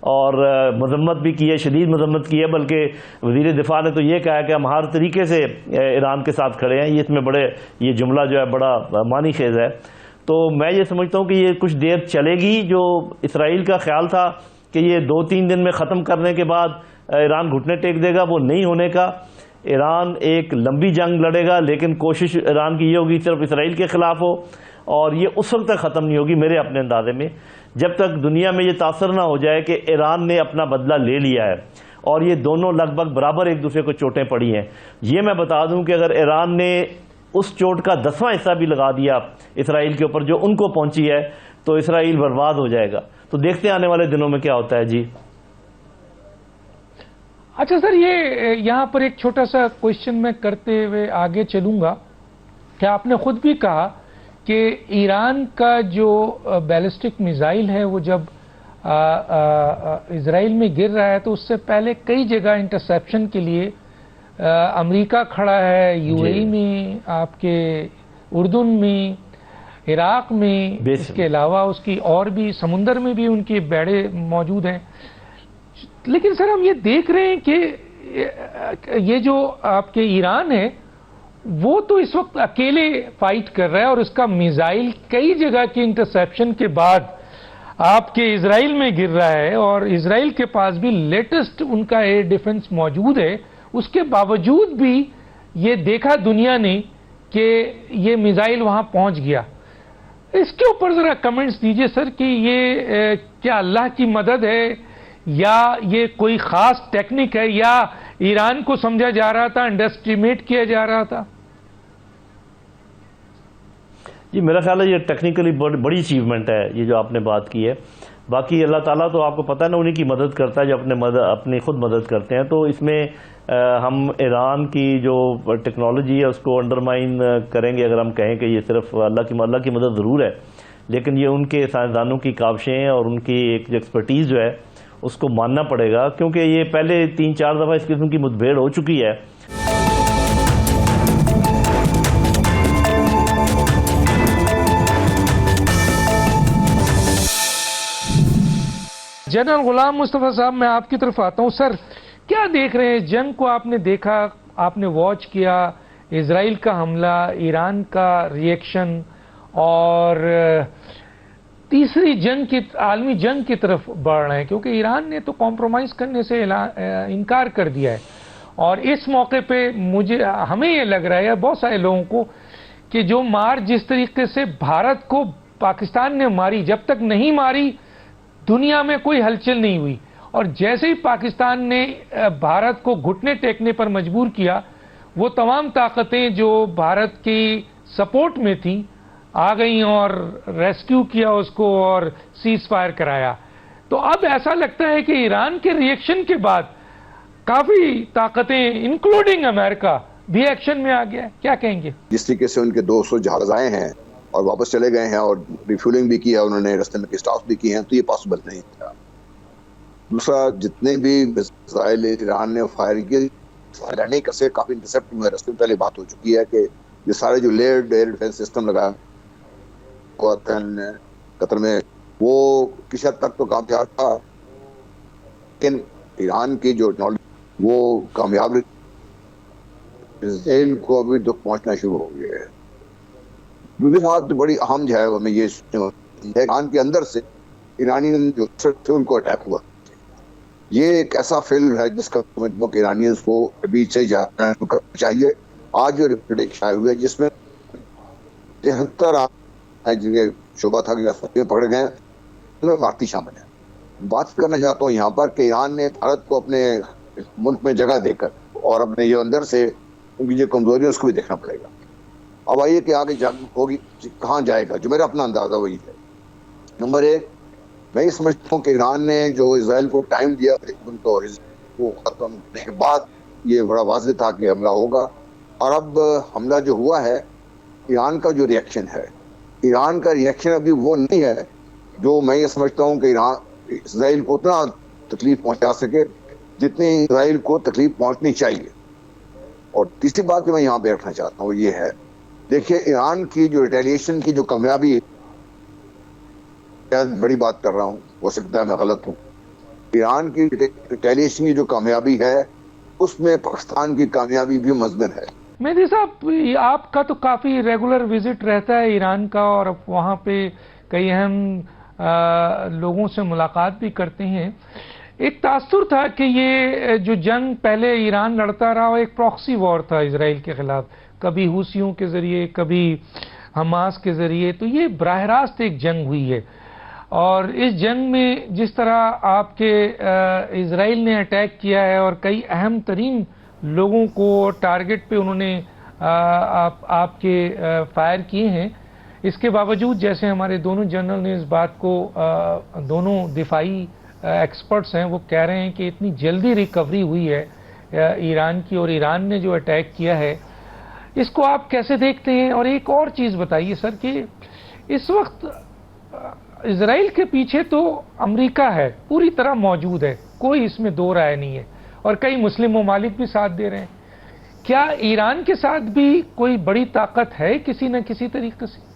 اور مذمت بھی کی ہے، شدید مذمت کی ہے، بلکہ وزیر دفاع نے تو یہ کہا ہے کہ ہم ہر طریقے سے ایران کے ساتھ کھڑے ہیں. یہ اس میں یہ جملہ جو ہے بڑا معنی خیز ہے. تو میں یہ سمجھتا ہوں کہ یہ کچھ دیر چلے گی. جو اسرائیل کا خیال تھا کہ یہ 2-3 دن میں ختم کرنے کے بعد ایران گھٹنے ٹیک دے گا، وہ نہیں ہونے کا. ایران ایک لمبی جنگ لڑے گا، لیکن کوشش ایران کی یہ ہوگی صرف اسرائیل کے خلاف ہو، اور یہ اس وقت تک ختم نہیں ہوگی میرے اپنے اندازے میں جب تک دنیا میں یہ تاثر نہ ہو جائے کہ ایران نے اپنا بدلہ لے لیا ہے اور یہ دونوں لگ بھگ برابر ایک دوسرے کو چوٹیں پڑی ہیں. یہ میں بتا دوں کہ اگر ایران نے اس چوٹ کا 10واں حصہ بھی لگا دیا اسرائیل کے اوپر جو ان کو پہنچی ہے تو اسرائیل برباد ہو جائے گا. تو دیکھتے ہیں آنے والے دنوں میں کیا ہوتا ہے. جی اچھا سر، یہ یہاں پر ایک چھوٹا سا کوشچن میں کرتے ہوئے آگے چلوں گا کہ آپ نے خود بھی کہا کہ ایران کا جو بیلسٹک میزائل ہے وہ جب اسرائیل میں گر رہا ہے تو اس سے پہلے کئی جگہ انٹرسیپشن کے لیے امریکہ کھڑا ہے، یو اے ای میں، آپ کے اردن میں، عراق میں، اس کے علاوہ اس کی اور بھی سمندر میں بھی ان کے بیڑے موجود ہیں. لیکن سر ہم یہ دیکھ رہے ہیں کہ یہ جو آپ کے ایران ہے وہ تو اس وقت اکیلے فائٹ کر رہا ہے، اور اس کا میزائل کئی جگہ کی انٹرسیپشن کے بعد آپ کے اسرائیل میں گر رہا ہے، اور اسرائیل کے پاس بھی لیٹسٹ ان کا ایئر ڈیفنس موجود ہے. اس کے باوجود بھی یہ دیکھا دنیا نے کہ یہ میزائل وہاں پہنچ گیا. اس کے اوپر ذرا کمنٹس دیجئے سر کہ یہ کیا اللہ کی مدد ہے یا یہ کوئی خاص ٹیکنک ہے یا ایران کو سمجھا جا رہا تھا، انڈر اسٹیمیٹ کیا جا رہا تھا؟ جی میرا خیال ہے یہ ٹیکنیکلی بڑی اچیومنٹ ہے یہ جو آپ نے بات کی ہے. باقی اللہ تعالیٰ تو آپ کو پتہ ہے نا انہی کی مدد کرتا ہے جو اپنی خود مدد کرتے ہیں. تو اس میں ہم ایران کی جو ٹیکنالوجی ہے اس کو انڈرمائن کریں گے اگر ہم کہیں کہ یہ صرف اللہ کی مدد ضرور ہے، لیکن یہ ان کے سائنسدانوں کی کاوشیں ہیں اور ان کی ایک جو ایکسپرٹیز جو ہے اس کو ماننا پڑے گا، کیونکہ یہ پہلے 3-4 دفعہ اس قسم کی مدبھیڑ ہو چکی ہے. جنرل غلام مصطفیٰ صاحب، میں آپ کی طرف آتا ہوں. سر کیا دیکھ رہے ہیں جنگ کو؟ آپ نے دیکھا، آپ نے واچ کیا، اسرائیل کا حملہ، ایران کا ریئیکشن، اور تیسری جنگ کی عالمی جنگ کی طرف بڑھ رہے ہیں، کیونکہ ایران نے تو کمپرومائز کرنے سے انکار کر دیا ہے. اور اس موقع پہ ہمیں یہ لگ رہا ہے بہت سارے لوگوں کو کہ جو مار جس طریقے سے بھارت کو پاکستان نے ماری، جب تک نہیں ماری دنیا میں کوئی ہلچل نہیں ہوئی، اور جیسے ہی پاکستان نے بھارت کو گھٹنے ٹیکنے پر مجبور کیا، وہ تمام طاقتیں جو بھارت کی سپورٹ میں تھیں آ گئیں اور ریسکیو کیا اس کو اور سیز فائر کرایا. تو اب ایسا لگتا ہے کہ ایران کے ریئیکشن کے بعد کافی طاقتیں انکلوڈنگ امریکہ بھی ایکشن میں آ گیا ہے. کیا کہیں گے؟ جس طریقے سے ان کے 200 جہاز آئے ہیں اور واپس چلے گئے ہیں اور ریفیولنگ بھی کیا انہوں نے، رستے میں اسٹاف بھی کیے ہیں، تو یہ پاسبل نہیں تھا. دوسرا، جتنے بھی میزائل ایران نے فائر کیے نہیں کر سکے، کافی انٹرسپٹ ہوئے. رستے میں پہلے بات ہو چکی ہے کہ یہ سارے جو لیئرڈ ایئر ڈیفنس سسٹم لگا قطر میں وہ کسی حد تک تو کامیاب تھا، لیکن ایران کی جو ٹیکنالوجی وہ کامیاب اسرائیل کو ابھی دکھ پہنچنا شروع ہو گیا ہے. دوسری بات بڑی اہم جو ہے ہمیں یہ ایران کے اندر سے ایرانی جو تھے ان کو اٹیک ہوا. یہ ایک ایسا فیل ہے جس کا ایرانیز کو ابھی سے چاہیے. آج جو رپورٹ شائع ہوئے جس میں 73 جن کے شعبہ تھا کہ پکڑے گئے ہیں، بھارتی شامل ہیں. بات کرنا چاہتا ہوں یہاں پر کہ ایران نے بھارت کو اپنے ملک میں جگہ دے کر اور اپنے یہ اندر سے ان کی جو کمزوری ہے اس کو بھی دیکھنا پڑے گا. اب آئیے کہ آگے جنگ ہوگی کہاں جائے گا، جو میرا اپنا اندازہ وہی ہے. نمبر 1، میں یہ سمجھتا ہوں کہ ایران نے جو اسرائیل کو ٹائم دیا تو وہ ختم ہونے کے بعد یہ بڑا واضح تھا کہ حملہ ہوگا. اور اب حملہ جو ہوا ہے، ایران کا جو ریئیکشن ہے، ایران کا ریئیکشن ابھی وہ نہیں ہے جو میں یہ سمجھتا ہوں کہ اسرائیل کو اتنا تکلیف پہنچا سکے جتنی اسرائیل کو تکلیف پہنچنی چاہیے. اور تیسری بات جو میں یہاں پہ رکھنا چاہتا ہوں وہ یہ ہے، دیکھیے ایران کی جو ریٹیلیشن کی جو کامیابی، بڑی بات کر رہا ہوں، ہو سکتا ہے میں غلط ہوں، ایران کی ریٹیلیشن کی جو کامیابی ہے اس میں پاکستان کی کامیابی بھی مضمن ہے۔ مہدی صاحب، آپ کا تو کافی ریگولر وزٹ رہتا ہے ایران کا، اور وہاں پہ کئی اہم لوگوں سے ملاقات بھی کرتے ہیں۔ ایک تاثر تھا کہ یہ جو جنگ پہلے ایران لڑتا رہا وہ ایک پراکسی وار تھا اسرائیل کے خلاف، کبھی حوثیوں کے ذریعے، کبھی حماس کے ذریعے، تو یہ براہ راست ایک جنگ ہوئی ہے۔ اور اس جنگ میں جس طرح آپ کے اسرائیل نے اٹیک کیا ہے اور کئی اہم ترین لوگوں کو ٹارگٹ پہ انہوں نے آپ کے فائر کیے ہیں، اس کے باوجود جیسے ہمارے دونوں جنرل نے اس بات کو، دونوں دفاعی ایکسپرٹس ہیں وہ کہہ رہے ہیں کہ اتنی جلدی ریکوری ہوئی ہے ایران کی، اور ایران نے جو اٹیک کیا ہے اس کو آپ کیسے دیکھتے ہیں؟ اور ایک اور چیز بتائیے سر کہ اس وقت اسرائیل کے پیچھے تو امریکہ ہے، پوری طرح موجود ہے، کوئی اس میں دو رائے نہیں ہے، اور کئی مسلم ممالک بھی ساتھ دے رہے ہیں۔ کیا ایران کے ساتھ بھی کوئی بڑی طاقت ہے کسی نہ کسی طریقے سے؟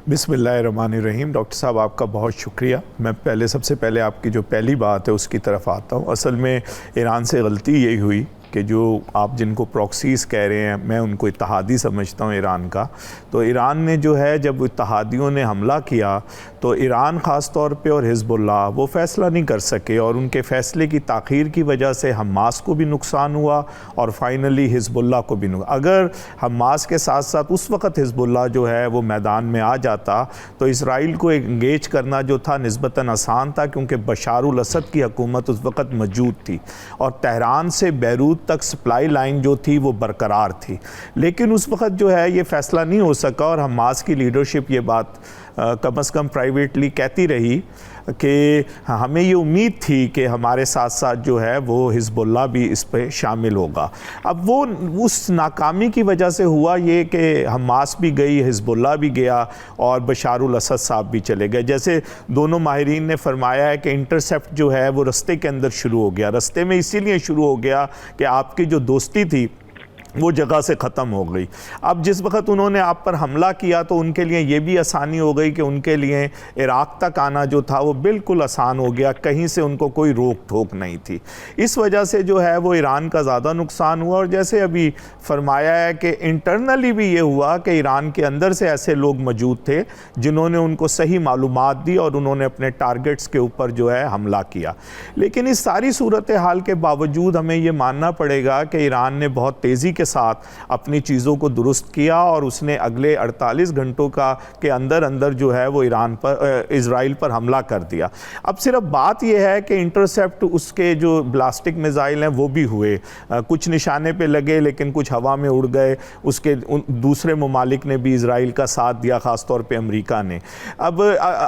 بسم اللہ الرحمن الرحیم۔ ڈاکٹر صاحب آپ کا بہت شکریہ۔ میں سب سے پہلے آپ کی جو پہلی بات ہے اس کی طرف آتا ہوں۔ اصل میں ایران سے غلطی یہی ہوئی کہ جو آپ جن کو پراکسیز کہہ رہے ہیں، میں ان کو اتحادی سمجھتا ہوں ایران کا۔ تو ایران نے جو ہے جب اتحادیوں نے حملہ کیا تو ایران خاص طور پہ اور حزب اللہ وہ فیصلہ نہیں کر سکے، اور ان کے فیصلے کی تاخیر کی وجہ سے حماس کو بھی نقصان ہوا اور فائنلی حزب اللہ کو بھی نقصان۔ اگر حماس کے ساتھ ساتھ اس وقت حزب اللہ جو ہے وہ میدان میں آ جاتا تو اسرائیل کو انگیج کرنا جو تھا نسبتاً آسان تھا، کیونکہ بشار الاسد کی حکومت اس وقت موجود تھی اور تہران سے بیروت تک سپلائی لائن جو تھی وہ برقرار تھی۔ لیکن اس وقت جو ہے یہ فیصلہ نہیں ہو سکا، اور حماس کی لیڈرشپ یہ بات کم از کم پرائیویٹلی کہتی رہی کہ ہمیں یہ امید تھی کہ ہمارے ساتھ ساتھ جو ہے وہ حزب اللہ بھی اس پہ شامل ہوگا۔ اب وہ اس ناکامی کی وجہ سے ہوا یہ کہ حماس بھی گئی، حزب اللہ بھی گیا، اور بشار الاسد صاحب بھی چلے گئے۔ جیسے دونوں ماہرین نے فرمایا ہے کہ انٹرسیپٹ جو ہے وہ رستے کے اندر شروع ہو گیا، رستے میں اسی لیے شروع ہو گیا کہ آپ کی جو دوستی تھی وہ جگہ سے ختم ہو گئی۔ اب جس وقت انہوں نے آپ پر حملہ کیا تو ان کے لیے یہ بھی آسانی ہو گئی کہ ان کے لیے عراق تک آنا جو تھا وہ بالکل آسان ہو گیا، کہیں سے ان کو کوئی روک ٹھوک نہیں تھی۔ اس وجہ سے جو ہے وہ ایران کا زیادہ نقصان ہوا، اور جیسے ابھی فرمایا ہے کہ انٹرنلی بھی یہ ہوا کہ ایران کے اندر سے ایسے لوگ موجود تھے جنہوں نے ان کو صحیح معلومات دی اور انہوں نے اپنے ٹارگٹس کے اوپر جو ہے حملہ کیا۔ لیکن اس ساری صورتحال کے باوجود ہمیں یہ ماننا پڑے گا کہ ایران نے بہت تیزی کے ساتھ اپنی چیزوں کو درست کیا، اور اس نے اگلے 48 گھنٹوں کے اندر جو ہے وہ اسرائیل پر حملہ کر دیا۔ اب صرف بات یہ ہے کہ انٹرسیپٹ اس کے جو بلاسٹک میزائل ہیں وہ بھی ہوئے، کچھ نشانے پہ لگے لیکن کچھ ہوا میں اڑ گئے۔ اس کے دوسرے ممالک نے بھی اسرائیل کا ساتھ دیا، خاص طور پہ امریکہ نے۔ اب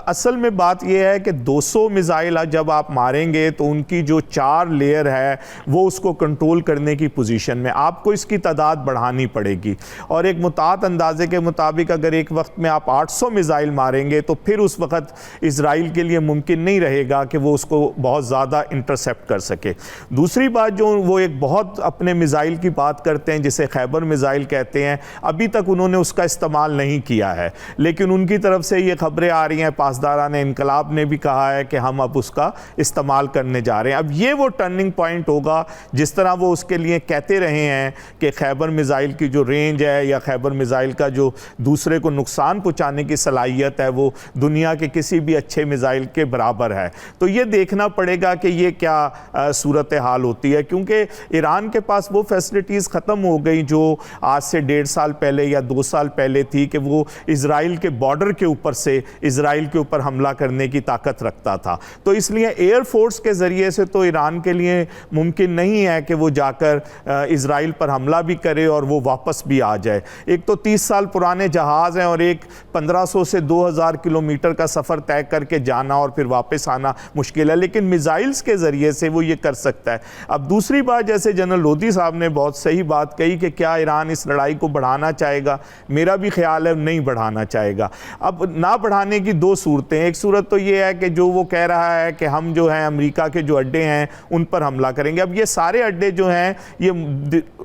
اصل میں بات یہ ہے کہ 200 میزائل جب آپ ماریں گے تو ان کی جو 4 لیئر ہے وہ اس کو کنٹرول کرنے کی پوزیشن میں، آپ کو اس کی تعداد بڑھانی پڑے گی، اور ایک متعارف اندازے کے مطابق اگر ایک وقت میں آپ 800 میزائل ماریں گے تو پھر اس وقت اسرائیل کے لیے ممکن نہیں رہے گا کہ وہ اس کو بہت زیادہ انٹرسیپٹ کر سکے۔ دوسری بات جو وہ ایک بہت اپنے میزائل کی بات کرتے ہیں جسے خیبر میزائل کہتے ہیں، ابھی تک انہوں نے اس کا استعمال نہیں کیا ہے، لیکن ان کی طرف سے یہ خبریں آ رہی ہیں، پاسداران انقلاب نے بھی کہا ہے کہ ہم اب اس کا استعمال کرنے جا رہے ہیں۔ اب یہ وہ ٹرننگ پوائنٹ ہوگا جس طرح وہ اس کے لیے کہتے رہے ہیں کہ خیبر میزائل کی جو رینج ہے یا خیبر میزائل کا جو دوسرے کو نقصان پہنچانے کی صلاحیت ہے وہ دنیا کے کسی بھی اچھے میزائل کے برابر ہے۔ تو یہ دیکھنا پڑے گا کہ یہ کیا صورتحال ہوتی ہے، کیونکہ ایران کے پاس وہ فیسلٹیز ختم ہو گئی جو آج سے 1.5 سال پہلے یا 2 سال پہلے تھی کہ وہ اسرائیل کے بارڈر کے اوپر سے اسرائیل کے اوپر حملہ کرنے کی طاقت رکھتا تھا۔ تو اس لیے ایئر فورس کے ذریعے سے تو ایران کے لیے ممکن نہیں ہے کہ وہ جا کر اسرائیل پر حملہ بھی کرے اور وہ واپس بھی آ جائے۔ ایک تو 30 سال پرانے جہاز ہیں اور ایک 1500 سے 2000 کلومیٹر کا سفر طے کر کے جانا اور پھر واپس آنا مشکل ہے، لیکن میزائلز کے ذریعے سے وہ یہ کر سکتا ہے۔ اب دوسری بات، جیسے جنرل لودھی صاحب نے بہت صحیح بات کہی کہ کیا ایران اس لڑائی کو بڑھانا چاہے گا؟ میرا بھی خیال ہے نہیں بڑھانا چاہے گا۔ اب نہ بڑھانے کی 2 صورتیں، ایک صورت تو یہ ہے کہ جو وہ کہہ رہا ہے کہ ہم جو ہیں امریکہ کے جو اڈے ہیں ان پر حملہ کریں گے۔ اب یہ سارے اڈے جو ہیں یہ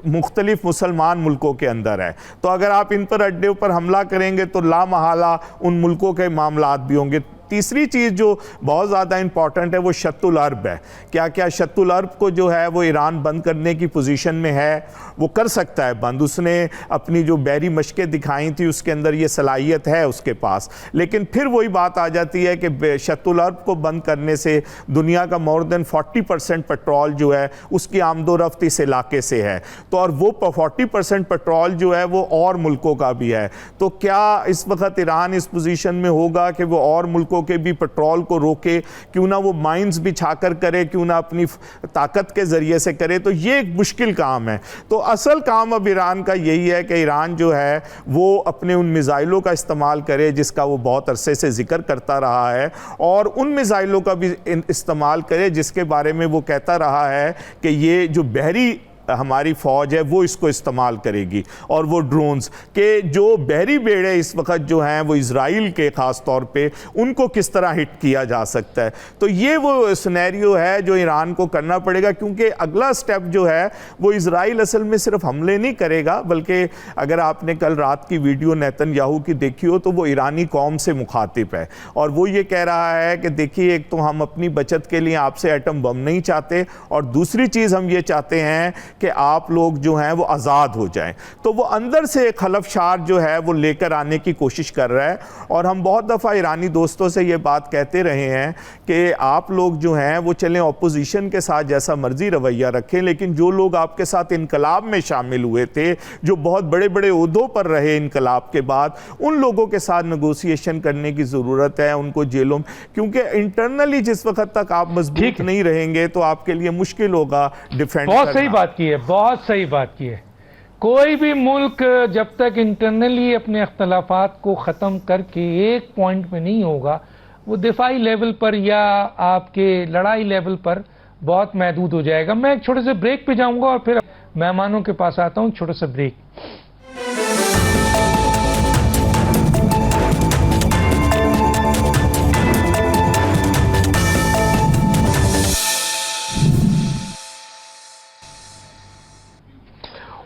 مختلف مسلمان ملکوں کے اندر ہے، تو اگر آپ ان پر اڈے پر حملہ کریں گے تو لا محالہ ان ملکوں کے معاملات بھی ہوں گے۔ تیسری چیز جو بہت زیادہ امپورٹنٹ ہے وہ شط العرب ہے. کیا شط العرب کو جو ہے وہ ایران بند کرنے کی پوزیشن میں ہے؟ وہ کر سکتا ہے بند. اس نے اپنی جو بحری مشقیں دکھائی تھی اس کے اندر یہ صلاحیت ہے اس کے پاس. لیکن پھر وہی بات آ جاتی ہے کہ شط العرب کو بند کرنے سے دنیا کا more than 40% پیٹرول جو ہے اس کی آمد و رفت اس علاقے سے ہے. تو اور وہ 40% پیٹرول جو ہے وہ اور ملکوں کا بھی ہے. تو کیا اس وقت ایران اس پوزیشن میں ہوگا کہ وہ اور ملکوں کے بھی پیٹرول کو روکے؟ کیوں نہ وہ مائنز بچھا کر کرے, کیوں نہ اپنی طاقت کے ذریعے سے کرے. تو یہ ایک مشکل کام ہے. تو اصل کام اب ایران کا یہی ہے کہ ایران جو ہے وہ اپنے ان میزائلوں کا استعمال کرے جس کا وہ بہت عرصے سے ذکر کرتا رہا ہے, اور ان میزائلوں کا بھی استعمال کرے جس کے بارے میں وہ کہتا رہا ہے کہ یہ جو بحری ہماری فوج ہے وہ اس کو استعمال کرے گی, اور وہ ڈرونز کہ جو بحری بیڑے اس وقت جو ہیں وہ اسرائیل کے خاص طور پہ ان کو کس طرح ہٹ کیا جا سکتا ہے. تو یہ وہ سینیریو ہے جو ایران کو کرنا پڑے گا, کیونکہ اگلا سٹیپ جو ہے وہ اسرائیل اصل میں صرف حملے نہیں کرے گا, بلکہ اگر آپ نے کل رات کی ویڈیو نیتن یاہو کی دیکھی ہو تو وہ ایرانی قوم سے مخاطب ہے, اور وہ یہ کہہ رہا ہے کہ دیکھیے ایک تو ہم اپنی بچت کے لیے آپ سے ایٹم بم نہیں چاہتے, اور دوسری چیز ہم یہ چاہتے ہیں کہ آپ لوگ جو ہیں وہ آزاد ہو جائیں. تو وہ اندر سے خلفشار جو ہے وہ لے کر آنے کی کوشش کر رہا ہے. اور ہم بہت دفعہ ایرانی دوستوں سے یہ بات کہتے رہے ہیں کہ آپ لوگ جو ہیں وہ چلیں اپوزیشن کے ساتھ جیسا مرضی رویہ رکھیں, لیکن جو لوگ آپ کے ساتھ انقلاب میں شامل ہوئے تھے, جو بہت بڑے بڑے عہدوں پر رہے انقلاب کے بعد, ان لوگوں کے ساتھ نیگوسیشن کرنے کی ضرورت ہے, ان کو جیلوں میں, کیونکہ انٹرنلی جس وقت تک آپ مضبوط نہیں رہیں گے تو آپ کے لیے مشکل ہوگا ڈیفینڈ کرنا. بہت صحیح بات کی ہے, بہت صحیح بات کی ہے. کوئی بھی ملک جب تک انٹرنلی اپنے اختلافات کو ختم کر کے ایک پوائنٹ میں نہیں ہوگا, وہ دفاعی لیول پر یا آپ کے لڑائی لیول پر بہت محدود ہو جائے گا. میں ایک چھوٹے سے بریک پہ جاؤں گا اور پھر مہمانوں کے پاس آتا ہوں. چھوٹا سا بریک.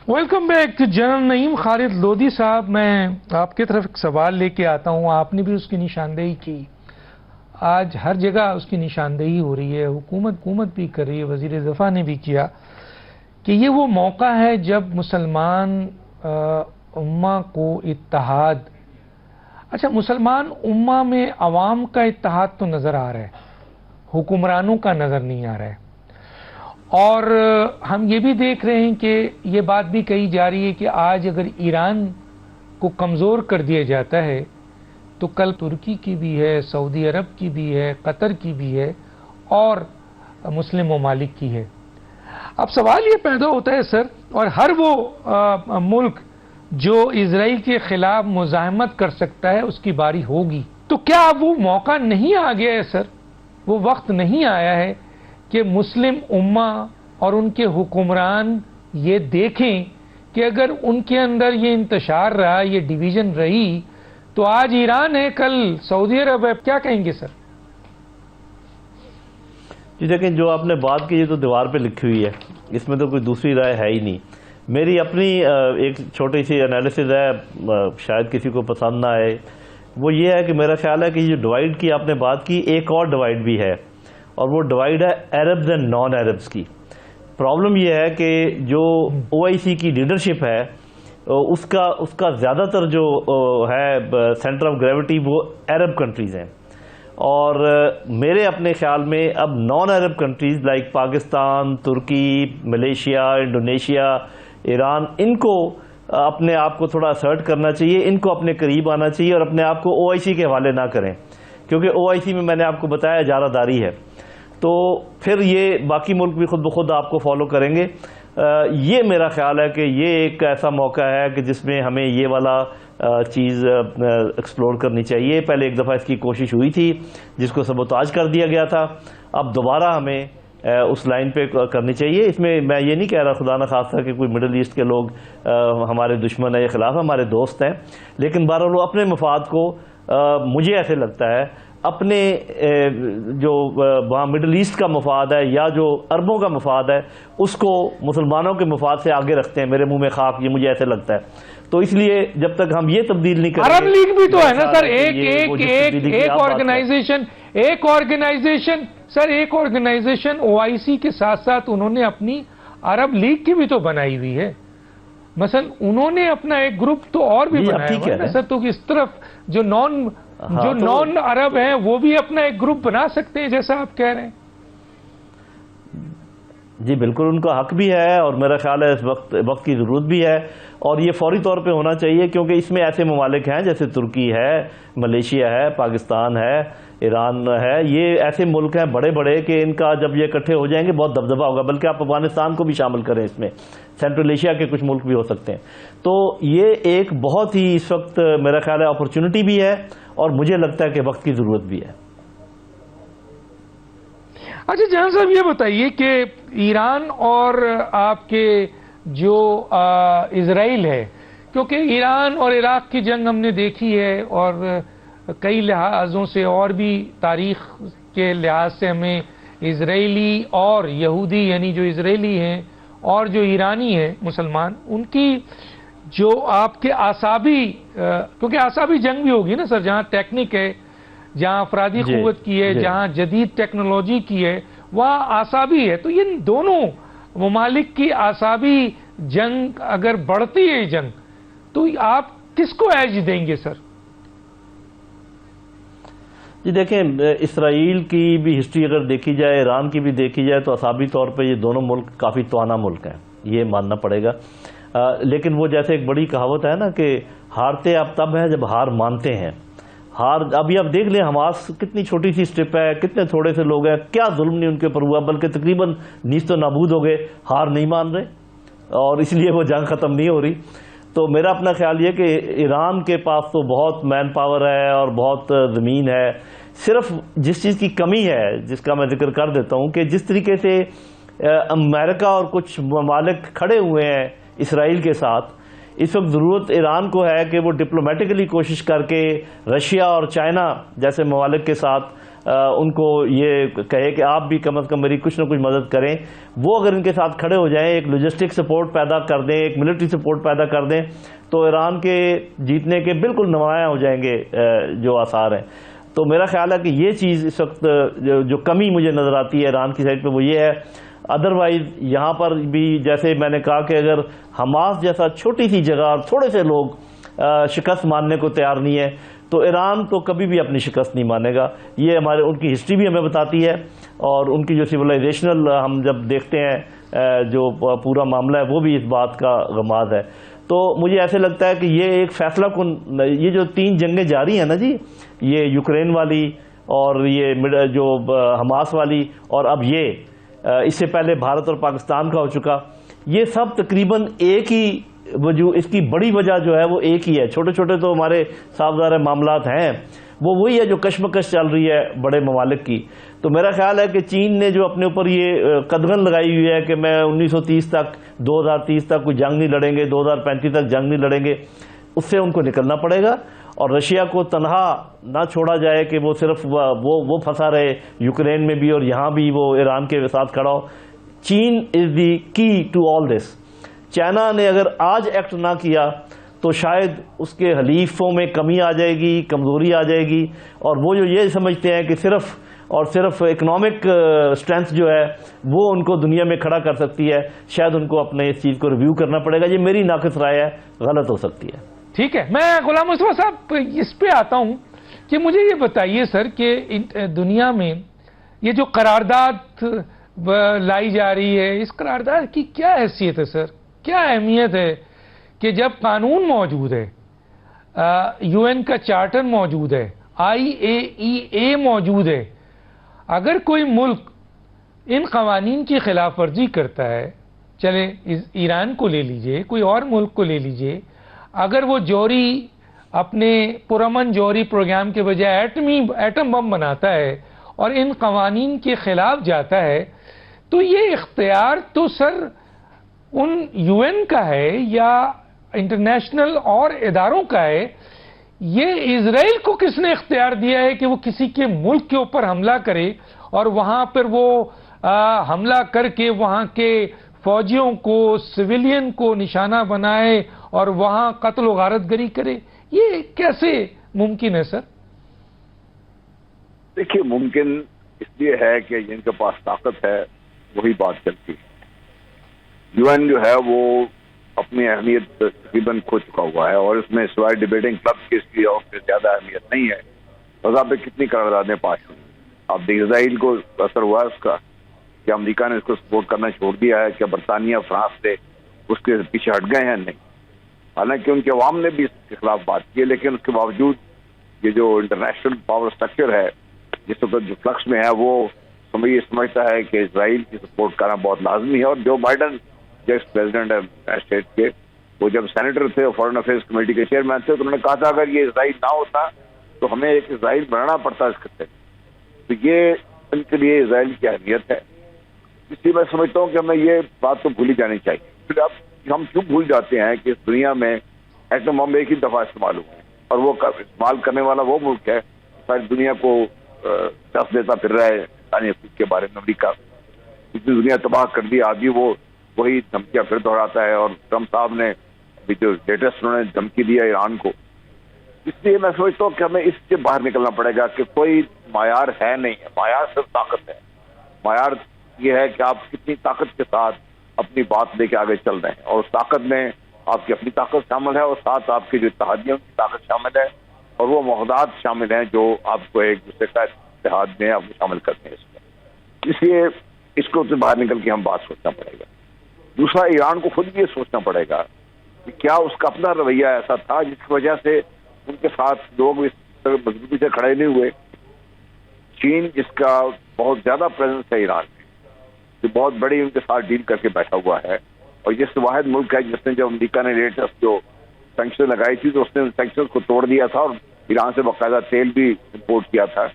Welcome back. جنرل نعیم خالد لودھی صاحب, میں آپ کی طرف ایک سوال لے کے آتا ہوں. آپ نے بھی اس کی نشاندہی کی, آج ہر جگہ اس کی نشاندہی ہو رہی ہے, حکومت بھی کر رہی ہے, وزیر دفاع نے بھی کیا, کہ یہ وہ موقع ہے جب مسلمان امہ کو اتحاد, اچھا مسلمان امہ میں عوام کا اتحاد تو نظر آ رہا ہے, حکمرانوں کا نظر نہیں آ رہا ہے. اور ہم یہ بھی دیکھ رہے ہیں کہ یہ بات بھی کہی جا رہی ہے کہ آج اگر ایران کو کمزور کر دیا جاتا ہے تو کل ترکی کی بھی ہے, سعودی عرب کی بھی ہے, قطر کی بھی ہے, اور مسلم ممالک کی ہے. اب سوال یہ پیدا ہوتا ہے سر, اور ہر وہ ملک جو اسرائیل کے خلاف مزاحمت کر سکتا ہے اس کی باری ہوگی. تو کیا وہ موقع نہیں آ گیا ہے سر, وہ وقت نہیں آیا ہے کہ مسلم امہ اور ان کے حکمران یہ دیکھیں کہ اگر ان کے اندر یہ انتشار رہا, یہ ڈویژن رہی, تو آج ایران ہے, کل سعودی عرب ہے, کیا کہیں گے سر؟ جی دیکھیں, جو آپ نے بات کی یہ تو دیوار پہ لکھی ہوئی ہے, اس میں تو کوئی دوسری رائے ہے ہی نہیں. میری اپنی ایک چھوٹی سی انالیسز ہے, شاید کسی کو پسند نہ آئے. وہ یہ ہے کہ میرا خیال ہے کہ یہ ڈیوائیڈ کی آپ نے بات کی, ایک اور ڈیوائیڈ بھی ہے, اور وہ ڈیوائیڈ ہے عربز اینڈ نان عربز کی. پرابلم یہ ہے کہ جو OIC کی لیڈرشپ ہے اس کا زیادہ تر جو ہے سینٹر آف گریوٹی وہ عرب کنٹریز ہیں, اور میرے اپنے خیال میں اب نان عرب کنٹریز لائک پاکستان, ترکی, ملیشیا, انڈونیشیا, ایران, ان کو اپنے آپ کو تھوڑا اسرٹ کرنا چاہیے, ان کو اپنے قریب آنا چاہیے, اور اپنے آپ کو OIC کے حوالے نہ کریں, کیونکہ OIC میں نے آپ کو بتایا اجارہ داری ہے. تو پھر یہ باقی ملک بھی خود بخود آپ کو فالو کریں گے. یہ میرا خیال ہے کہ یہ ایک ایسا موقع ہے کہ جس میں ہمیں یہ والا چیز ایکسپلور کرنی چاہیے. پہلے ایک دفعہ اس کی کوشش ہوئی تھی جس کو سبوتاج کر دیا گیا تھا, اب دوبارہ ہمیں اس لائن پہ کرنی چاہیے. اس میں میں یہ نہیں کہہ رہا خدا نہ خواستہ کہ کوئی مڈل ایسٹ کے لوگ ہمارے دشمن ہیں یا خلاف, ہمارے دوست ہیں, لیکن بہرحال وہ اپنے مفاد کو مجھے ایسے لگتا ہے اپنے جو وہاں مڈل ایسٹ کا مفاد ہے یا جو عربوں کا مفاد ہے اس کو مسلمانوں کے مفاد سے آگے رکھتے ہیں. میرے منہ میں خاک، یہ مجھے ایسے لگتا ہے. تو اس لیے جب تک ہم یہ تبدیل نہیں کریں، عرب لیگ بھی تو ہے نا سر، ایک آرگنائزیشن OIC کے ساتھ ساتھ انہوں نے اپنی عرب لیگ کی بھی تو بنائی ہوئی ہے. مثلا انہوں نے اپنا ایک گروپ تو اور بھی بنایا ہوا ہے نا سر. تو اس طرف جو نان عرب ہیں وہ بھی اپنا ایک گروپ بنا سکتے ہیں جیسا آپ کہہ رہے ہیں. جی بالکل، ان کا حق بھی ہے اور میرا خیال ہے اس وقت کی ضرورت بھی ہے، اور یہ فوری طور پہ ہونا چاہیے، کیونکہ اس میں ایسے ممالک ہیں جیسے ترکی ہے، ملیشیا ہے، پاکستان ہے، ایران ہے. یہ ایسے ملک ہیں بڑے بڑے کہ ان کا جب یہ اکٹھے ہو جائیں گے بہت دبدبہ ہوگا. بلکہ آپ افغانستان کو بھی شامل کریں اس میں، سینٹرل ایشیا کے کچھ ملک بھی ہو سکتے ہیں. تو یہ ایک بہت ہی اس وقت میرا خیال ہے اپرچونٹی بھی ہے، اور مجھے لگتا ہے کہ وقت کی ضرورت بھی ہے. اچھا جہاں صاحب یہ بتائیے کہ ایران اور آپ کے جو اسرائیل ہے، کیونکہ ایران اور عراق کی جنگ ہم نے دیکھی ہے، اور کئی لحاظوں سے اور بھی تاریخ کے لحاظ سے ہمیں اسرائیلی اور یہودی، یعنی جو اسرائیلی ہیں اور جو ایرانی ہیں مسلمان، ان کی جو آپ کے اعصابی، کیونکہ اعصابی جنگ بھی ہوگی نا سر، جہاں ٹیکنک ہے، جہاں افرادی قوت کی ہے، جہاں جدید ٹیکنالوجی کی ہے، وہاں اعصابی ہے. تو ان دونوں ممالک کی اعصابی جنگ اگر بڑھتی ہے جنگ، تو آپ کس کو ایج دیں گے سر؟ جی دیکھیں، اسرائیل کی بھی ہسٹری اگر دیکھی جائے، ایران کی بھی دیکھی جائے، تو اعصابی طور پہ یہ دونوں ملک کافی توانا ملک ہیں، یہ ماننا پڑے گا. لیکن وہ جیسے ایک بڑی کہاوت ہے نا کہ ہارتے آپ تب ہیں جب ہار مانتے ہیں. ابھی آپ دیکھ لیں حماس کتنی چھوٹی سی سٹرپ ہے، کتنے تھوڑے سے لوگ ہیں، کیا ظلم نہیں ان کے اوپر ہوا، بلکہ تقریباً نیست و نابود ہو گئے. ہار نہیں مان رہے اور اس لیے وہ جنگ ختم نہیں ہو رہی. تو میرا اپنا خیال یہ کہ ایران کے پاس تو بہت مین پاور ہے اور بہت زمین ہے. صرف جس چیز کی کمی ہے، جس کا میں ذکر کر دیتا ہوں، کہ جس طریقے سے امریکہ اور کچھ ممالک کھڑے ہوئے ہیں اسرائیل کے ساتھ، اس وقت ضرورت ایران کو ہے کہ وہ ڈپلومیٹکلی کوشش کر کے رشیا اور چائنا جیسے ممالک کے ساتھ ان کو یہ کہے کہ آپ بھی کم از کم میری کچھ نہ کچھ مدد کریں. وہ اگر ان کے ساتھ کھڑے ہو جائیں، ایک لاجسٹک سپورٹ پیدا کر دیں، ایک ملٹری سپورٹ پیدا کر دیں، تو ایران کے جیتنے کے بالکل نمایاں ہو جائیں گے جو آثار ہیں. تو میرا خیال ہے کہ یہ چیز اس وقت جو کمی مجھے نظر آتی ہے ایران کی سائڈ پہ وہ یہ ہے. ادروائز یہاں پر بھی جیسے میں نے کہا کہ اگر حماس جیسا چھوٹی سی جگہ اور تھوڑے سے لوگ شکست ماننے کو تیار نہیں ہے، تو ایران تو کبھی بھی اپنی شکست نہیں مانے گا. یہ ان کی ہسٹری بھی ہمیں بتاتی ہے، اور ان کی جو سویلائزیشنل ہم جب دیکھتے ہیں جو پورا معاملہ ہے وہ بھی اس بات کا غماز ہے. تو مجھے ایسے لگتا ہے کہ یہ ایک فیصلہ کن، یہ جو 3 جنگیں جاری ہیں نا جی، یہ یوکرین والی اور یہ جو حماس والی اور اب یہ اس سے پہلے بھارت اور پاکستان کا ہو چکا، یہ سب تقریباً ایک ہی اس کی بڑی وجہ جو ہے وہ ایک ہی ہے. چھوٹے چھوٹے تو ہمارے صاف ظاہر معاملات ہیں، وہ وہی ہے جو کشمکش چل رہی ہے بڑے ممالک کی. تو میرا خیال ہے کہ چین نے جو اپنے اوپر یہ قدغن لگائی ہوئی ہے کہ میں 1930 تک 2030 تک کوئی جنگ نہیں لڑیں گے، 2035 تک جنگ نہیں لڑیں گے، اس سے ان کو نکلنا پڑے گا. اور رشیا کو تنہا نہ چھوڑا جائے کہ وہ صرف وہ پھنسا رہے یوکرین میں بھی اور یہاں بھی وہ ایران کے ساتھ کھڑا ہو. چین از دی کی ٹو آل دس. چائنا نے اگر آج ایکٹ نہ کیا تو شاید اس کے حلیفوں میں کمی آ جائے گی، کمزوری آ جائے گی، اور وہ جو یہ سمجھتے ہیں کہ صرف اور صرف اکنامک اسٹرینتھ جو ہے وہ ان کو دنیا میں کھڑا کر سکتی ہے، شاید ان کو اپنے اس چیز کو ریویو کرنا پڑے گا. یہ میری ناقص رائے ہے، غلط ہو سکتی ہے. ٹھیک ہے، میں غلام مصطفیٰ صاحب اس پہ آتا ہوں کہ مجھے یہ بتائیے سر کہ دنیا میں یہ جو قرارداد لائی جا رہی ہے، اس قرارداد کی کیا حیثیت ہے سر؟ کیا اہمیت ہے کہ جب قانون موجود ہے، UN کا چارٹر موجود ہے، IAEA موجود ہے، اگر کوئی ملک ان قوانین کی خلاف ورزی کرتا ہے، چلیں ایران کو لے لیجئے، کوئی اور ملک کو لے لیجئے، اگر وہ جوہری اپنے پرامن جوہری پروگرام کے بجائے ایٹم بم بناتا ہے اور ان قوانین کے خلاف جاتا ہے، تو یہ اختیار تو سر ان UN کا ہے یا انٹرنیشنل اور اداروں کا ہے، یہ اسرائیل کو کس نے اختیار دیا ہے کہ وہ کسی کے ملک کے اوپر حملہ کرے اور وہاں پر وہ حملہ کر کے وہاں کے فوجیوں کو سویلین کو نشانہ بنائے اور وہاں قتل و غارت گری کرے؟ یہ کیسے ممکن ہے سر؟ دیکھیے ممکن اس لیے ہے کہ جن کے پاس طاقت ہے وہی بات چلتی ہے۔ یو این جو ہے وہ اپنی اہمیت تقریباً کھو چکا ہوا ہے اور اس میں سوائے ڈیبیٹنگ کلب کی اس کی اور سے زیادہ اہمیت نہیں ہے۔ فضا پہ کتنی قراردادیں پاس ہوئی، اب اسرائیل کو اثر ہوا ہے اس کا کہ امریکہ نے اس کو سپورٹ کرنا چھوڑ دیا ہے، کہ برطانیہ فرانس سے اس کے پیچھے ہٹ گئے ہیں؟ نہیں، حالانکہ ان کے عوام نے بھی اس کے خلاف بات کی ہے، لیکن اس کے باوجود یہ جو انٹرنیشنل پاور اسٹرکچر ہے جس وقت جو فلکس میں ہے وہ سمجھتا ہے کہ اسرائیل کی سپورٹ کرنا بہت لازمی ہے۔ اور جو بائیڈن جو ایکس پریزیڈنٹ ہے اسٹیٹ کے، وہ جب سینیٹر تھے اور فارن افیئرس کمیٹی کے چیئرمین تھے، تو انہوں نے کہا تھا اگر یہ اسرائیل نہ ہوتا تو ہمیں ایک اسرائیل بنانا پڑتا اس خطے میں۔ تو یہ ان کے لیے اسرائیل کی اہمیت ہے، اس لیے میں سمجھتا ہوں کہ ہمیں یہ بات تو بھولی جانی چاہیے۔ پھر اب ہم کیوں بھول جاتے ہیں کہ اس دنیا میں ایٹم بم ایک ہی دفعہ استعمال ہوئے ہیں اور وہ استعمال کرنے والا وہ ملک ہے ساری دنیا کو ٹس دیتا پھر رہا ہے انسانی حقوق کے بارے میں۔ امریکہ اتنی دنیا تباہ کر دی، آدمی وہ وہی دھمکیاں پھر دہراتا ہے، اور ٹرمپ صاحب نے ابھی جو لیٹسٹ انہوں نے دھمکی دیا ایران کو۔ اس لیے میں سمجھتا ہوں کہ ہمیں اس سے باہر نکلنا پڑے گا کہ کوئی معیار ہے نہیں ہے، معیار صرف طاقت ہے۔ معیار یہ ہے کہ آپ کتنی طاقت کے ساتھ اپنی بات لے کے آگے چل رہے ہیں، اور اس طاقت میں آپ کی اپنی طاقت شامل ہے اور ساتھ آپ کے جو اتحادیوں کی طاقت شامل ہے، اور وہ معاہدات شامل ہیں جو آپ کو ایک دوسرے کا اتحاد میں آپ کو شامل کرتے ہیں اس میں۔ اس لیے اس کو سے باہر نکل کے ہم بات سوچنا پڑے گا۔ دوسرا، ایران کو خود بھی یہ سوچنا پڑے گا کہ کیا اس کا اپنا رویہ ایسا تھا جس کی وجہ سے ان کے ساتھ لوگ اس طرح مضبوطی سے کھڑے نہیں ہوئے۔ چین جس کا بہت زیادہ پریزنس ہے ایران میں، جو بہت بڑی ان کے ساتھ ڈیل کر کے بیٹھا ہوا ہے، اور جس واحد ملک ہے جس نے جب امریکہ نے لیٹسٹ جو سینکشن لگائی تھی تو اس نے ان سینکشن کو توڑ دیا تھا اور ایران سے باقاعدہ تیل بھی امپورٹ کیا تھا۔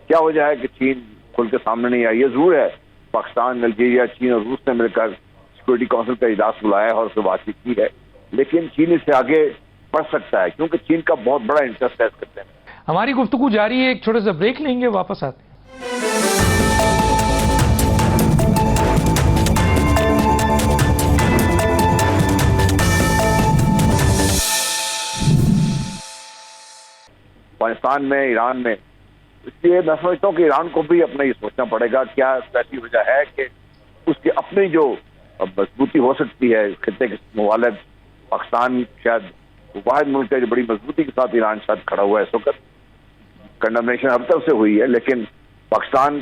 کیا وجہ ہے کہ چین کھل کے سامنے نہیں آئی؟ یہ ضرور ہے پاکستان، الجیریا، چین اور روس نے مل کر سیکورٹی کونسل کا اجلاس بلایا ہے اور اس سے بات چیت کی ہے، لیکن چین اس سے آگے بڑھ سکتا ہے کیونکہ چین کا بہت بڑا انٹرسٹ ہے اس خطے میں۔ ہماری گفتگو جاری ہے، ایک چھوٹے سا بریک لیں گے، واپس آتے ہیں۔ پاکستان میں، ایران میں، اس لیے میں سمجھتا ہوں کہ ایران کو بھی اپنا یہ سوچنا پڑے گا کیا ایسی وجہ ہے کہ اس کی اپنی جو مضبوطی ہو سکتی ہے خطے کے موالد۔ پاکستان شاید واحد ملک ہے جو بڑی مضبوطی کے ساتھ ایران شاید کھڑا ہوا ہے اس وقت، کنڈمنیشن اب تک سے ہوئی ہے، لیکن پاکستان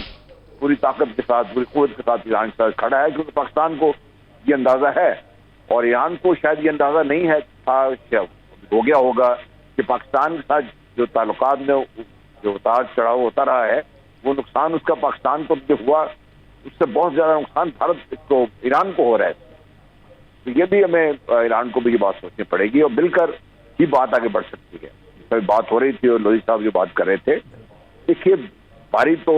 پوری طاقت کے ساتھ، پوری قوت کے ساتھ ایران کے ساتھ کھڑا ہے، کیونکہ پاکستان کو یہ اندازہ ہے اور ایران کو شاید یہ اندازہ نہیں ہے تھا، ہو گیا ہوگا کہ پاکستان کے ساتھ جو تعلقات میں جو اتار چڑھاؤ ہوتا رہا ہے وہ نقصان اس کا پاکستان کو جو ہوا اس سے بہت زیادہ نقصان بھارت کو، ایران کو ہو رہا ہے۔ تو یہ بھی ہمیں ایران کو بھی یہ بات سوچنی پڑے گی اور مل کر ہی بات آگے بڑھ سکتی ہے۔ جس بات ہو رہی تھی اور لودھی صاحب جو بات کر رہے تھے، دیکھیے باری تو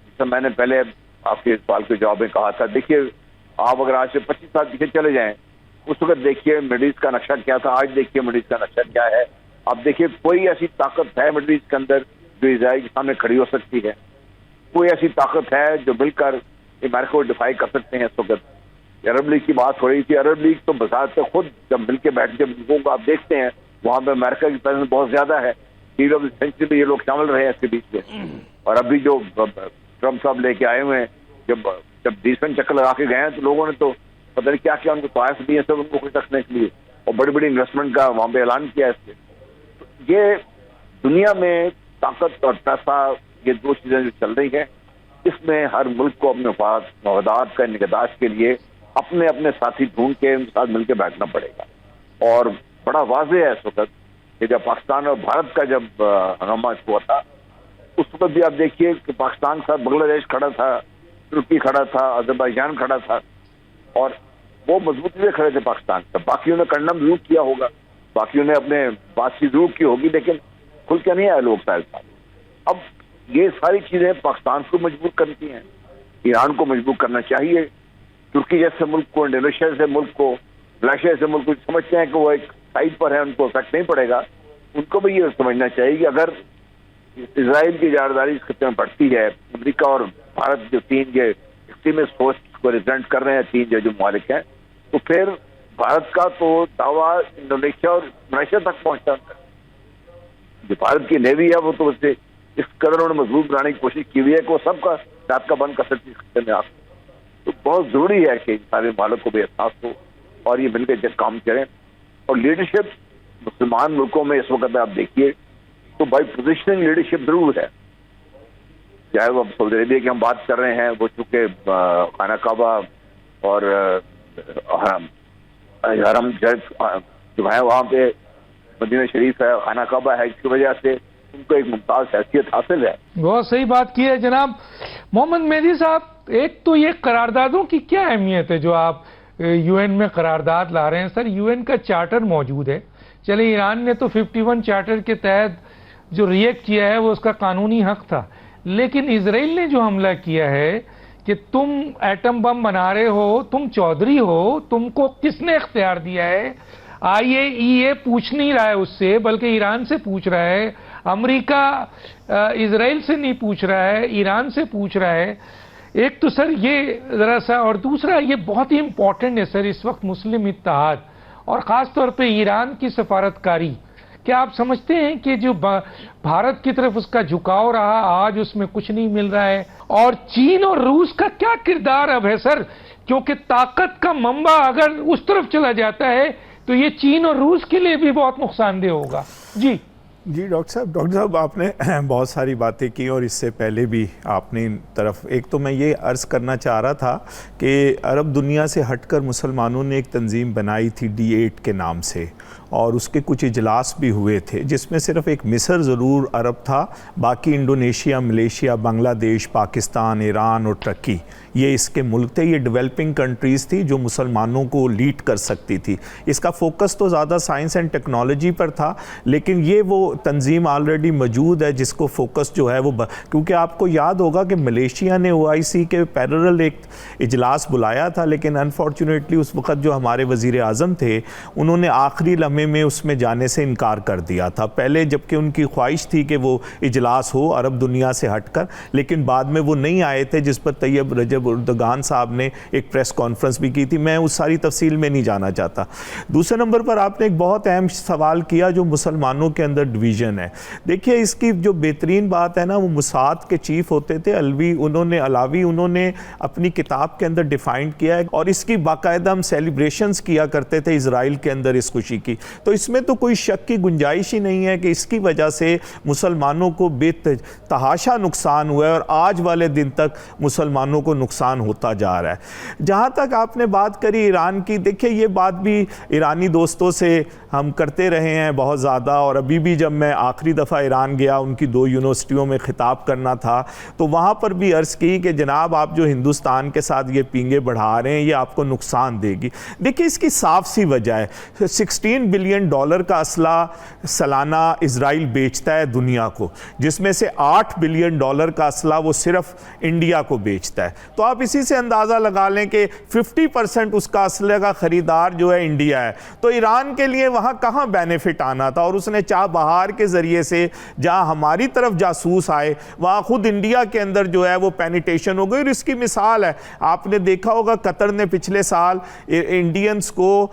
جیسے میں نے پہلے آپ کے سوال کے جواب میں کہا تھا، دیکھیے آپ اگر آج سے 25 سال پیچھے چلے جائیں، اس وقت دیکھیے مڈل ایسٹ کا نقشہ کیا تھا، آج دیکھیے مڈل ایسٹ کا نقشہ کیا ہے۔ اب دیکھیے کوئی ایسی طاقت ہے مڈل ایسٹ کے اندر جو اسرائیل کے سامنے کھڑی ہو سکتی ہے؟ کوئی ایسی طاقت ہے جو مل کر امریکہ کو ڈیفائی کر سکتے ہیں اس وقت؟ عرب لیگ کی بات ہو رہی تھی، عرب لیگ تو بذات خود جب مل کے بیٹھ کے ملکوں کو آپ دیکھتے ہیں وہاں پہ امریکہ کی پریزنس بہت زیادہ ہے، ڈیل آف دی سینچری میں یہ لوگ شامل رہے ہیں اس کے بیچ میں۔ اور ابھی جو ٹرمپ صاحب لے کے آئے ہوئے ہیں، جب ڈیسنٹ چکر لگا کے گئے ہیں تو لوگوں نے تو پتہ نہیں کیا کیا ان کو طائف دیے سب ان کو خوش رکھنے کے لیے، اور بڑی بڑی انویسٹمنٹ کا وہاں پہ اعلان کیا ہے اس کے۔ یہ دنیا میں طاقت اور پیسہ، یہ دو چیزیں جو چل رہی ہیں، اس میں ہر ملک کو اپنے مفادات کا نگہداشت کے لیے اپنے اپنے ساتھی ڈھونڈ کے ان کے ساتھ مل کے بیٹھنا پڑے گا۔ اور بڑا واضح ہے اس وقت کہ جب پاکستان اور بھارت کا جب ہنگامہ ہوا تھا، اس وقت بھی آپ دیکھیے کہ پاکستان کے ساتھ بنگلہ دیش کھڑا تھا، ترکی کھڑا تھا، آذربائیجان کھڑا تھا، اور وہ مضبوطی سے کھڑے تھے پاکستان کا۔ باقیوں نے کنڈم ضرور کیا ہوگا، باقیوں نے اپنے بات چیت ضرور کی ہوگی، لیکن کھل کے نہیں آئے لوگ سائل صاحب۔ اب یہ ساری چیزیں پاکستان کو مجبور کرتی ہیں، ایران کو مجبور کرنا چاہیے، ترکی جیسے ملک کو، انڈونیشیا جیسے ملک کو، ملائیشیا جیسے ملک کو سمجھتے ہیں کہ وہ ایک سائڈ پر ہے، ان کو افیکٹ نہیں پڑے گا، ان کو بھی یہ سمجھنا چاہیے کہ اگر اسرائیل کی اجارہ اس خطے میں پڑتی ہے، امریکہ اور بھارت جو تین یہ ایکسٹریمسٹ فورس کو ریپرزینٹ کر رہے ہیں، تین جو ممالک ہیں، تو پھر بھارت کا تو دعویٰ انڈونیشیا اور ملیشیا تک پہنچتا ہے. جو بھارت کی نیوی ہے وہ تو اسے اس قدر انہوں نے مضبوط بنانے کی کوشش کی ہوئی ہے کہ وہ سب کا رات کا بند کر سکتی اس خطے میں آپ. تو بہت ضروری ہے کہ سارے ممالک کو بھی احساس ہو اور یہ مل کے جب کام کریں. اور لیڈرشپ مسلمان ملکوں میں اس وقت آپ دیکھیے تو بائی پوزیشننگ لیڈرشپ ضرور ہے. چاہے وہ سعودی عربیہ کی ہم بات کر رہے ہیں، وہ چونکہ خانہ کعبہ اور حرم جو ہے وہاں پہ مدینہ شریف ہے، خانہ کعبہ ہے، اس کی وجہ سے ان کو ایک ممتاز حیثیت حاصل ہے. بہت صحیح بات کی ہے جناب محمد مہدی صاحب. ایک تو یہ قراردادوں کی کیا اہمیت ہے جو آپ یو این میں قرارداد لا رہے ہیں؟ سر یو این کا چارٹر موجود ہے، چلے ایران نے تو 51 چارٹر کے تحت جو ریئیکٹ کیا ہے وہ اس کا قانونی حق تھا، لیکن اسرائیل نے جو حملہ کیا ہے کہ تم ایٹم بم بنا رہے ہو، تم چودھری ہو، تم کو کس نے اختیار دیا ہے؟ IAEA پوچھ نہیں رہا ہے اس سے، بلکہ ایران سے پوچھ رہا ہے. امریکہ اسرائیل سے نہیں پوچھ رہا ہے، ایران سے پوچھ رہا ہے. ایک تو سر یہ ذرا سا، اور دوسرا یہ بہت ہی امپورٹنٹ ہے سر اس وقت مسلم اتحاد اور خاص طور پہ ایران کی سفارتکاری. کیا آپ سمجھتے ہیں کہ جو بھارت کی طرف اس کا جھکاؤ رہا آج اس میں کچھ نہیں مل رہا ہے؟ اور چین اور روس کا کیا کردار اب ہے سر؟ کیونکہ طاقت کا منبع اگر اس طرف چلا جاتا ہے تو یہ چین اور روس کے لیے بھی بہت نقصان دہ ہوگا. جی ڈاکٹر صاحب آپ نے بہت ساری باتیں کی، اور اس سے پہلے بھی آپ نے طرف ایک تو میں یہ عرض کرنا چاہ رہا تھا کہ عرب دنیا سے ہٹ کر مسلمانوں نے ایک تنظیم بنائی تھی D8 کے نام سے، اور اس کے کچھ اجلاس بھی ہوئے تھے جس میں صرف ایک مصر ضرور عرب تھا، باقی انڈونیشیا، ملیشیا، بنگلہ دیش، پاکستان، ایران اور ترکی یہ اس کے ملک تھے. یہ ڈیولپنگ کنٹریز تھی جو مسلمانوں کو لیڈ کر سکتی تھی. اس کا فوکس تو زیادہ سائنس اینڈ ٹیکنالوجی پر تھا، لیکن یہ وہ تنظیم آلریڈی موجود ہے جس کو فوکس جو ہے وہ کیونکہ آپ کو یاد ہوگا کہ ملیشیا نے OIC کے پیرلل ایک اجلاس بلایا تھا، لیکن انفارچونیٹلی اس وقت جو ہمارے وزیر اعظم تھے انہوں نے آخری لمحے میں اس میں جانے سے انکار کر دیا تھا. پہلے جبکہ ان کی خواہش تھی کہ وہ اجلاس ہو عرب دنیا سے ہٹ کر، لیکن بعد میں وہ نہیں آئے تھے، جس پر طیب رجب اردگان صاحب نے ایک پریس کانفرنس بھی کی تھی. میں اس ساری تفصیل میں نہیں جانا چاہتا. دوسرے نمبر پر آپ نے ایک بہت اہم سوال کیا جو مسلمانوں کے اندر ڈویژن ہے. دیکھیے اس کی جو بہترین بات ہے نا، وہ موساد کے چیف ہوتے تھے علاوی، انہوں نے اپنی کتاب کے اندر ڈیفائن کیا ہے، اور اس کی باقاعدہ ہم سیلیبریشنز کیا کرتے تھے اسرائیل کے اندر اس خوشی کی. تو اس میں تو کوئی شک کی گنجائش ہی نہیں ہے کہ اس کی وجہ سے مسلمانوں کو بے تحاشا نقصان ہوا ہے، اور آج والے دن تک مسلمانوں کو نقصان ہوتا جا رہا ہے. جہاں تک آپ نے بات کری ایران کی، دیکھیں یہ بات بھی ایرانی دوستوں سے ہم کرتے رہے ہیں بہت زیادہ، اور ابھی بھی جب میں آخری دفعہ ایران گیا ان کی 2 یونیورسٹیوں میں خطاب کرنا تھا تو وہاں پر بھی عرض کی کہ جناب آپ جو ہندوستان کے ساتھ یہ پینگے بڑھا رہے ہیں یہ آپ کو نقصان دے گی. دیکھیں اس کی صاف سی وجہ ہے، $16 بلین کا اسلحہ سالانہ اسرائیل بیچتا ہے دنیا کو، جس میں سے $8 بلین کا اسلحہ وہ صرف انڈیا کو بیچتا ہے. تو آپ اسی سے اندازہ لگا لیں کہ 50% اس کا اسلحے کا خریدار جو ہے انڈیا ہے. تو ایران کے لیے وہاں کہاں بینیفٹ آنا تھا، اور اس نے چاہ بہار کے ذریعے سے جہاں ہماری طرف جاسوس آئے وہاں خود انڈیا کے اندر جو ہے وہ پینیٹیشن ہو گئی. اور اس کی مثال ہے، آپ نے دیکھا ہوگا قطر نے پچھلے سال انڈینز کو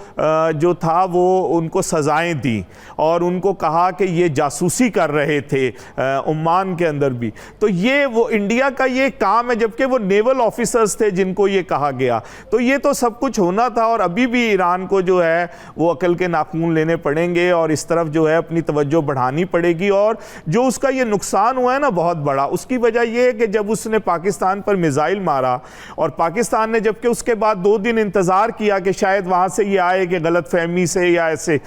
جو تھا وہ ان کو سزائیں دی اور ان کو کہا کہ یہ جاسوسی کر رہے تھے عمان کے اندر بھی. تو یہ وہ انڈیا کا یہ کام ہے، جبکہ وہ نیول آفیسرز تھے جن کو یہ کہا گیا. تو یہ تو سب کچھ ہونا تھا، اور ابھی بھی ایران کو جو ہے وہ عقل کے ناخون لینے پڑیں گے اور اس طرف جو ہے اپنی توجہ بڑھانی پڑے گی. اور جو اس کا یہ نقصان ہوا ہے نا بہت بڑا، اس کی وجہ یہ ہے کہ جب اس نے پاکستان پر میزائل مارا اور پاکستان نے جبکہ اس کے بعد 2 دن انتظار کیا کہ شاید وہاں سے یہ آئے کہ غلط فہمی سے یا ایسے،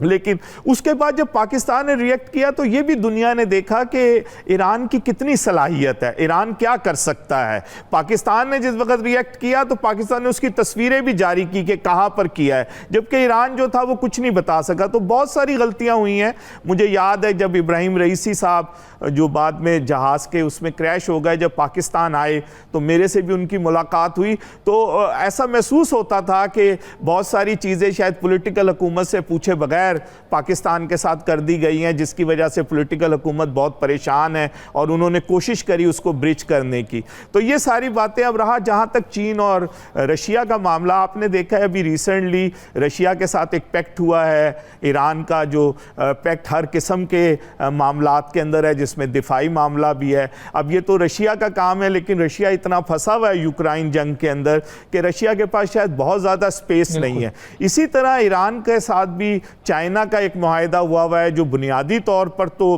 لیکن اس کے بعد جب پاکستان نے ریئیکٹ کیا تو یہ بھی دنیا نے دیکھا کہ ایران کی کتنی صلاحیت ہے، ایران کیا کر سکتا ہے. پاکستان نے جس وقت ریئیکٹ کیا تو پاکستان نے اس کی تصویریں بھی جاری کی کہ کہاں پر کیا ہے، جبکہ ایران جو تھا وہ کچھ نہیں بتا سکا. تو بہت ساری غلطیاں ہوئی ہیں. مجھے یاد ہے جب ابراہیم رئیسی صاحب جو بعد میں جہاز کے اس میں کریش ہو گئے، جب پاکستان آئے تو میرے سے بھی ان کی ملاقات ہوئی، تو ایسا محسوس ہوتا تھا کہ بہت ساری چیزیں شاید پولیٹیکل حکومت سے پوچھے بغیر بغیر پاکستان کے ساتھ کر دی گئی ہیں، جس کی وجہ سے پولیٹیکل حکومت بہت پریشان ہے اور انہوں نے کوشش کری اس کو برج کرنے کی. تو یہ ساری باتیں. اب رہا جہاں تک چین اور رشیا کا معاملہ، آپ نے دیکھا ہے ابھی ریسنٹلی رشیا کے ساتھ ایک پیکٹ ہوا ہے، ایران کا جو پیکٹ ہر قسم کے معاملات کے اندر ہے، جس میں دفاعی معاملہ بھی ہے. اب یہ تو رشیا کا کام ہے، لیکن رشیا اتنا پھنسا ہوا ہے یوکرائن جنگ کے اندر کہ رشیا کے پاس شاید بہت زیادہ سپیس نہیں ہے. اسی طرح ایران کے ساتھ بھی چائنا کا ایک معاہدہ ہوا ہے جو بنیادی طور پر تو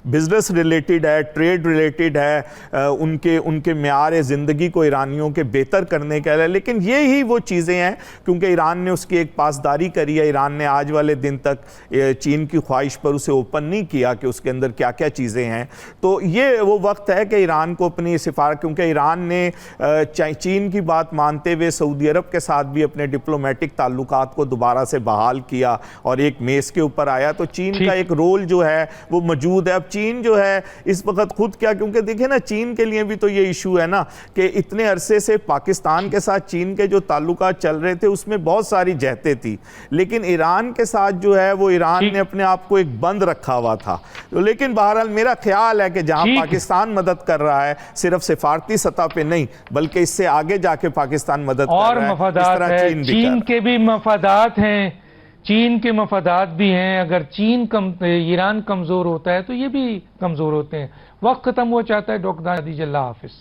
بزنس ریلیٹڈ ہے، ٹریڈ ریلیٹڈ ہے، ان کے معیار زندگی کو ایرانیوں کے بہتر کرنے کے لیے. لیکن یہی وہ چیزیں ہیں کیونکہ ایران نے اس کی ایک پاسداری کری ہے. ایران نے آج والے دن تک چین کی خواہش پر اسے اوپن نہیں کیا کہ اس کے اندر کیا کیا چیزیں ہیں. تو یہ وہ وقت ہے کہ ایران کو اپنی سفارت، کیونکہ ایران نے چین کی بات مانتے ہوئے سعودی عرب کے ساتھ بھی اپنے ڈپلومیٹک تعلقات کو دوبارہ سے بحال کیا اور ایک میز کے اوپر آیا. تو چین کا ایک رول جو ہے وہ موجود ہے. اب چین جو ہے اس وقت خود کیا، کیونکہ دیکھیں نا چین کے لیے بھی تو یہ ایشو ہے نا کہ اتنے عرصے سے پاکستان کے ساتھ چین کے جو تعلقات چل رہے تھے اس میں بہت ساری جہتیں تھی، لیکن ایران کے ساتھ جو ہے وہ ایران نے اپنے آپ کو ایک بند رکھا ہوا تھا. لیکن بہرحال میرا خیال ہے کہ جہاں پاکستان مدد کر رہا ہے صرف سفارتی سطح پہ نہیں بلکہ اس سے آگے جا کے پاکستان مدد کر رہا ہے. مفادات ہے، چین کے بھی مفادات ہیں، چین کے مفادات بھی ہیں. اگر ایران کمزور ہوتا ہے تو یہ بھی کمزور ہوتے ہیں. وقت ختم ہو چاہتا ہے. ڈاکٹر عدیج، اللہ حافظ.